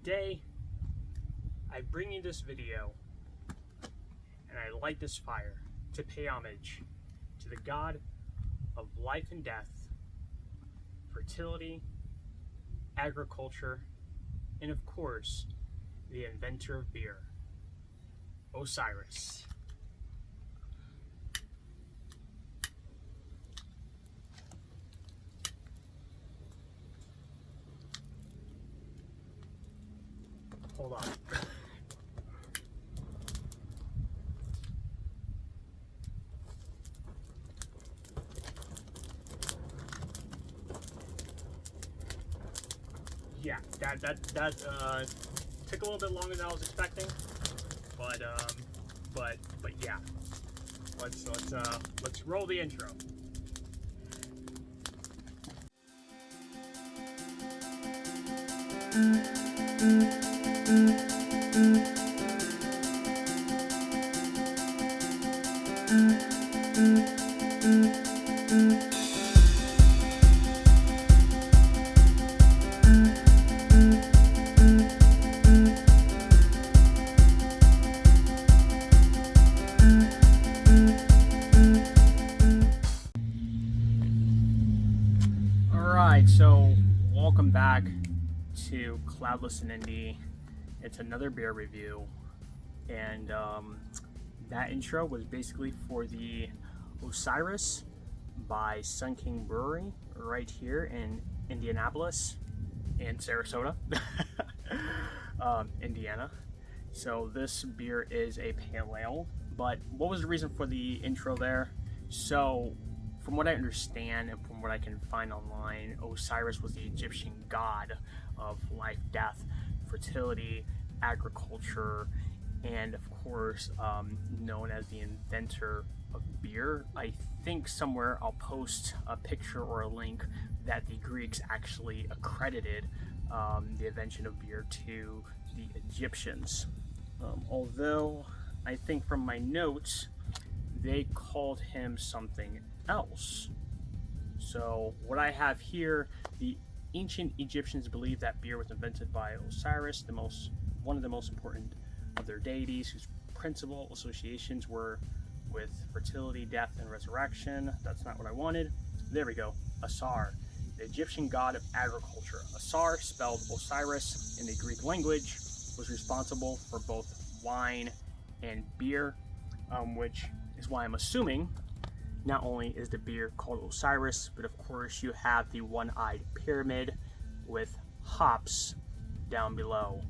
Today, I bring you this video and I light this fire to pay homage to the God of life and death, fertility, agriculture, and of course, the inventor of beer, Osiris. Hold on. Yeah, that took a little bit longer than I was expecting, but yeah, let's roll the intro. Alright, so welcome back to Klaudless in Indy. It's another beer review, and that intro was basically for the Osiris by Sun King Brewery right here in Indianapolis and Sarasota, Indiana. So this beer is a pale ale, but what was the reason for the intro there? So from what I understand and from what I can find online, Osiris was the Egyptian god of life, death, fertility, agriculture, and of course known as the inventor of beer. I think somewhere I'll post a picture or a link that the Greeks actually accredited the invention of beer to the Egyptians. Although I think from my notes they called him something else. So what I have here, the ancient Egyptians believed that beer was invented by Osiris, one of the most important of their deities, whose principal associations were with fertility, death, and resurrection. That's not what I wanted. There we go. Asar, the Egyptian god of agriculture. Asar, spelled Osiris in the Greek language, was responsible for both wine and beer, which is why I'm assuming not only is the beer called Osiris, but of course you have the one-eyed pyramid with hops down below.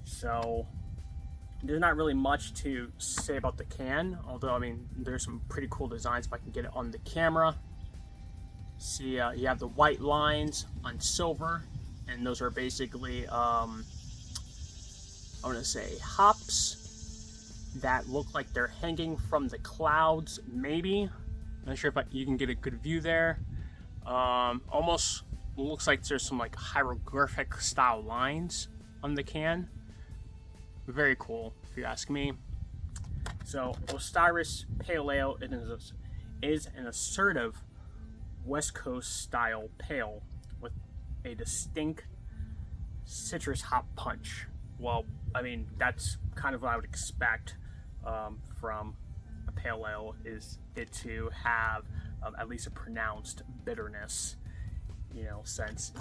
So there's not really much to say about the can, although I mean there's some pretty cool designs if I can get it on the camera. See, you have the white lines on silver, and those are basically I want to say hops that look like they're hanging from the clouds, maybe. Not sure if you can get a good view there. Almost looks like there's some like hieroglyphic style lines on the can. Very cool, if you ask me. So Osiris Pale Ale is an assertive West Coast style pale with a distinct citrus hop punch. Well, I mean, that's kind of what I would expect from a pale ale, is it to have at least a pronounced bitterness, you know, since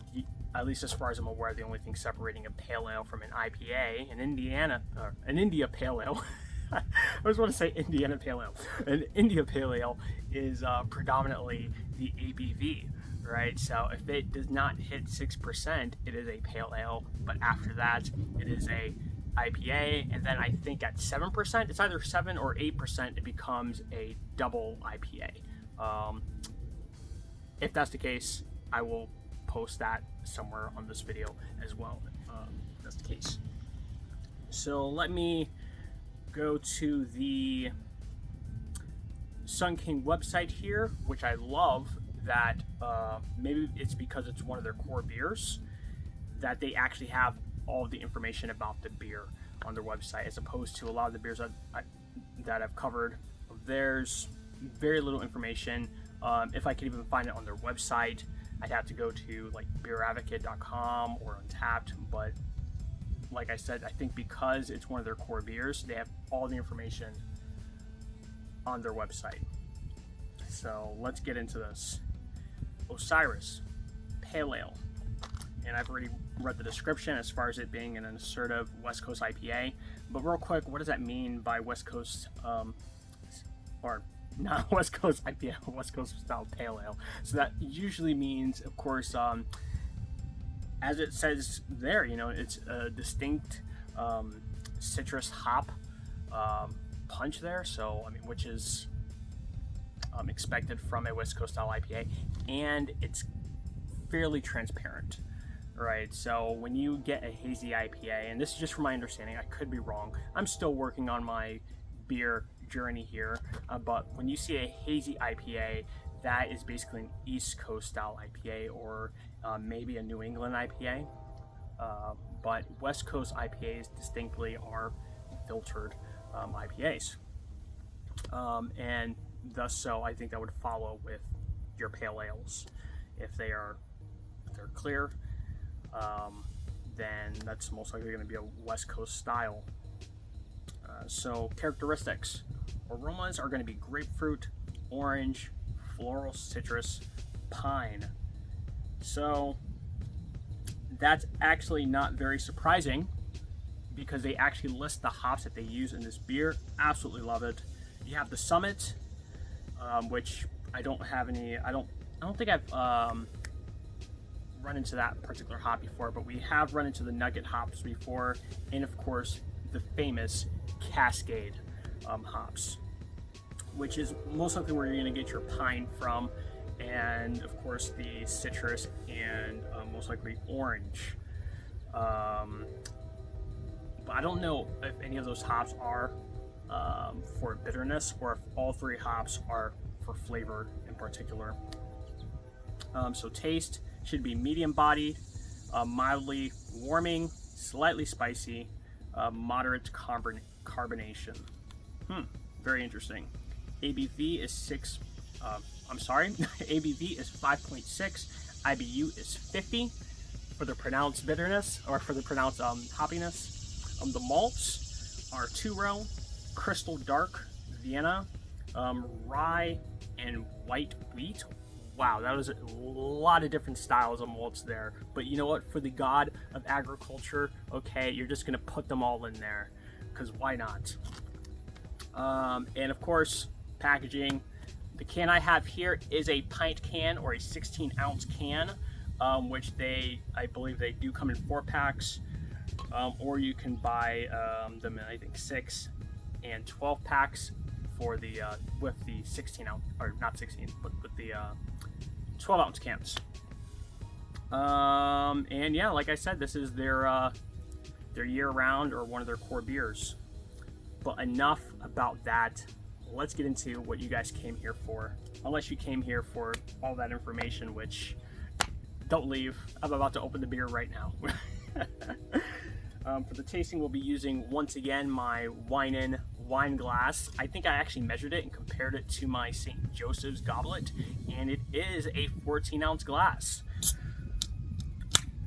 at least as far as I'm aware, the only thing separating a pale ale from an IPA, an India Pale Ale, I always want to say Indiana Pale Ale, an India Pale Ale is predominantly the ABV, right? So if it does not hit 6%, it is a pale ale, but after that, it is a IPA, and then I think at 7%, it's either 7 or 8%, it becomes a double IPA. If that's the case, I will post that somewhere on this video as well, if that's the case. So let me go to the Sun King website here, which I love that maybe it's because it's one of their core beers that they actually have all the information about the beer on their website, as opposed to a lot of the beers that I've covered. There's very little information. If I could even find it on their website, I'd have to go to like beeradvocate.com or Untapped, but like I said, I think because it's one of their core beers, they have all the information on their website. So let's get into this. Osiris Pale Ale. And I've already read the description as far as it being an assertive West Coast IPA. But real quick, what does that mean by West Coast, or not West Coast IPA, West Coast style Pale Ale? So that usually means, of course, as it says there, you know, it's a distinct citrus hop punch there. So, I mean, which is expected from a West Coast style IPA, and it's fairly transparent. Right, so when you get a hazy IPA, and this is just from my understanding, I could be wrong, I'm still working on my beer journey here, but when you see a hazy IPA, that is basically an East Coast style IPA, or maybe a New England IPA, but West Coast IPAs distinctly are filtered IPAs, and thus so I think that would follow with your pale ales. If they're clear, then that's most likely going to be a West Coast style. So characteristics. Aromas are going to be grapefruit, orange, floral, citrus, pine. So that's actually not very surprising because they actually list the hops that they use in this beer. Absolutely love it. You have the Summit, which I don't have any, I don't think I've run into that particular hop before, but we have run into the Nugget hops before, and of course the famous Cascade hops, which is most likely where you're going to get your pine from, and of course the citrus and most likely orange. But I don't know if any of those hops are for bitterness or if all three hops are for flavor in particular. So taste should be medium bodied, mildly warming, slightly spicy, moderate carbonation. Very interesting. ABV is ABV is 5.6. IBU is 50 for the pronounced bitterness, or for the pronounced hoppiness. The malts are 2-row, crystal dark, Vienna, rye, and white wheat. Wow, that was a lot of different styles of malts there. But you know what? For the god of agriculture, okay, you're just gonna put them all in there, because why not? And of course, packaging. The can I have here is a pint can or a 16-ounce can, which I believe they do come in 4-packs, or you can buy them in I think 6 and 12 packs for the with the 16-ounce, or not 16, but with the 12-ounce cans. And yeah, like I said, this is their year-round or one of their core beers. But enough about that. Let's get into what you guys came here for. Unless you came here for all that information, which don't leave. I'm about to open the beer right now. For the tasting, we'll be using once again my wine glass. I think I actually measured it and compared it to my St. Joseph's goblet, and it is a 14-ounce glass,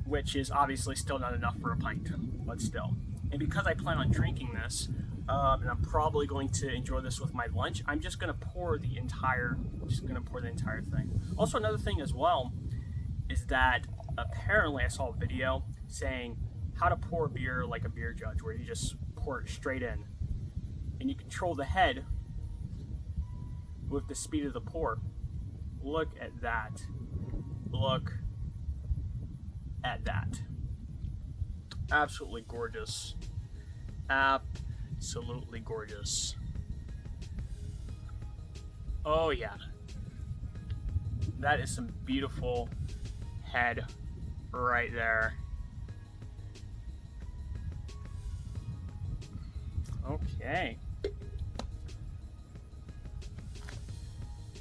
which is obviously still not enough for a pint, but still. And because I plan on drinking this, and I'm probably going to enjoy this with my lunch, I'm just gonna pour the entire thing. Also, another thing as well is that apparently I saw a video saying how to pour beer like a beer judge, where you just pour it straight in, and you control the head with the speed of the pour. Look at that. Look at that. Absolutely gorgeous. Absolutely gorgeous. Oh yeah. That is some beautiful head right there. Okay.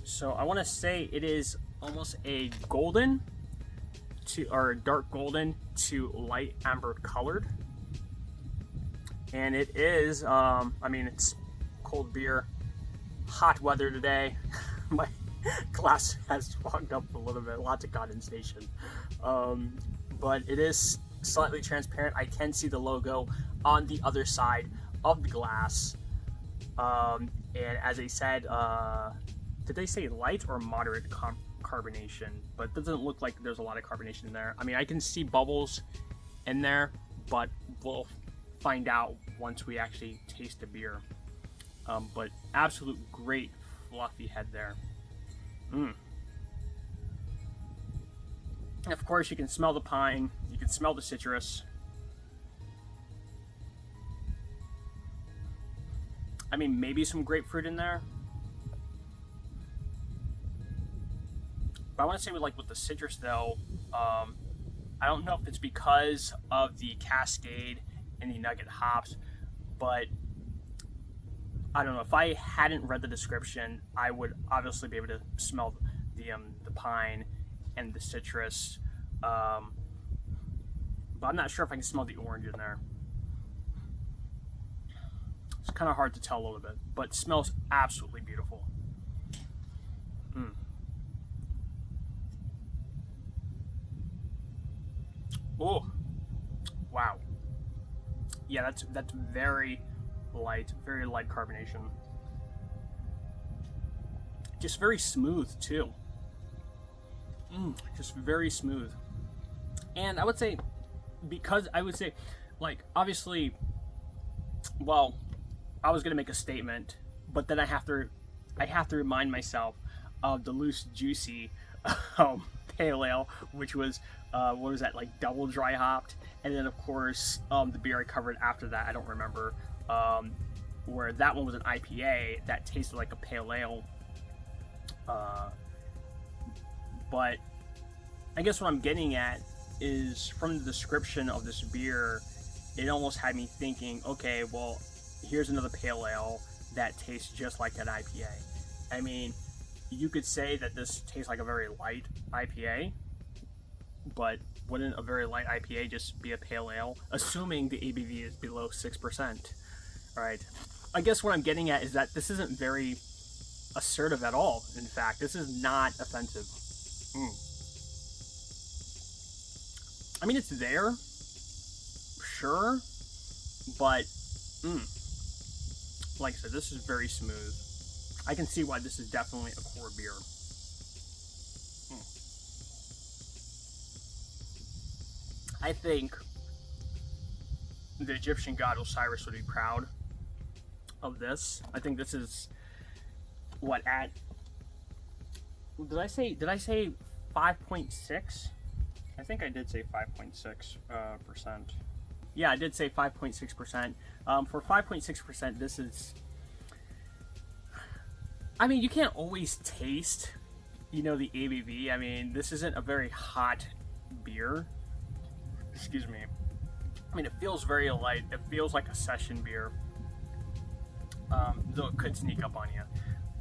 So I want to say it is almost a golden or dark golden to light amber colored. And it is, I mean, it's cold beer, hot weather today. glass has fogged up a little bit, lots of condensation. But it is slightly transparent. I can see the logo on the other side of the glass. And as they said, did they say light or moderate carbonation? But it doesn't look like there's a lot of carbonation in there. I mean, I can see bubbles in there, but we'll find out once we actually taste the beer. But absolute great fluffy head there. And of course, you can smell the pine, you can smell the citrus. I mean, maybe some grapefruit in there. But I want to say with the citrus though, I don't know if it's because of the Cascade and the Nugget hops, but I don't know. If I hadn't read the description, I would obviously be able to smell the pine and the citrus, but I'm not sure if I can smell the orange in there. It's kind of hard to tell a little bit, but it smells absolutely beautiful. Oh, wow. Yeah, that's very light carbonation. Just very smooth too. Just very smooth. And I would say, obviously, well, I was gonna make a statement, but then I have to remind myself of the Loose Juicy Pale Ale, which was what was that, like double dry hopped, and then of course the beer I covered after that, I don't remember, where that one was an IPA that tasted like a pale ale. But I guess what I'm getting at is, from the description of this beer, it almost had me thinking, okay, well, here's another pale ale that tastes just like an IPA. I mean, you could say that this tastes like a very light IPA, but wouldn't a very light IPA just be a pale ale, assuming the ABV is below 6%? All right. I guess what I'm getting at is that this isn't very assertive at all. In fact, this is not offensive. I mean, it's there, sure, but like I said, this is very smooth. I can see why this is definitely a core beer. I think the Egyptian god Osiris would be proud of this. I think this is what, at, did I say 5.6? I think I did say 5.6%. Yeah, I did say 5.6%. For 5.6%, this is, I mean, you can't always taste, the ABV. I mean, this isn't a very hot beer. Excuse me. I mean, it feels very light. It feels like a session beer, though it could sneak up on you.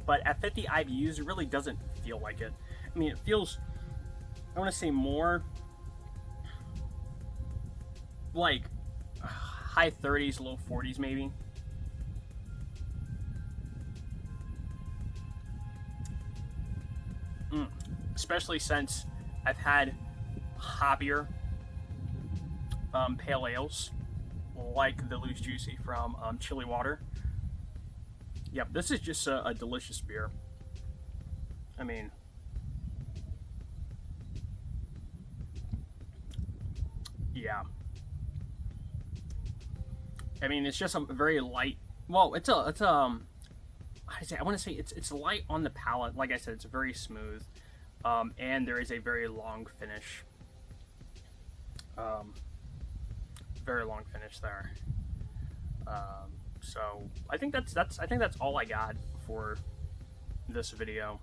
But at 50 IBUs, it really doesn't feel like it. I mean, it feels, I want to say more like high 30s, low 40s maybe. Especially since I've had hoppier pale ales like the Loose Juicy from Chili Water. Yep, this is just a delicious beer. I mean, yeah. I mean, it's just a very light. Well, I want to say it's light on the palate. Like I said, it's very smooth, and there is a very long finish. Very long finish there. So I think that's all I got for this video.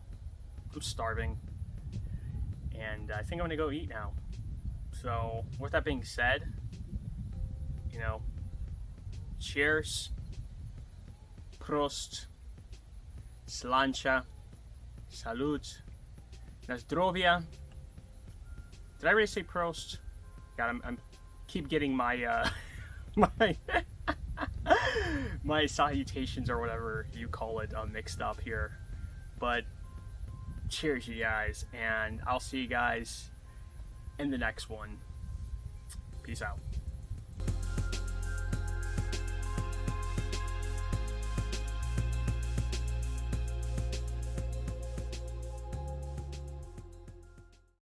I'm starving, and I think I'm gonna go eat now. So with that being said, cheers, prost, slancha, salut, na zdrowie. Did I already say prost? God, I'm keep getting my my salutations or whatever you call it mixed up here. But cheers, you guys, and I'll see you guys in the next one. Peace out.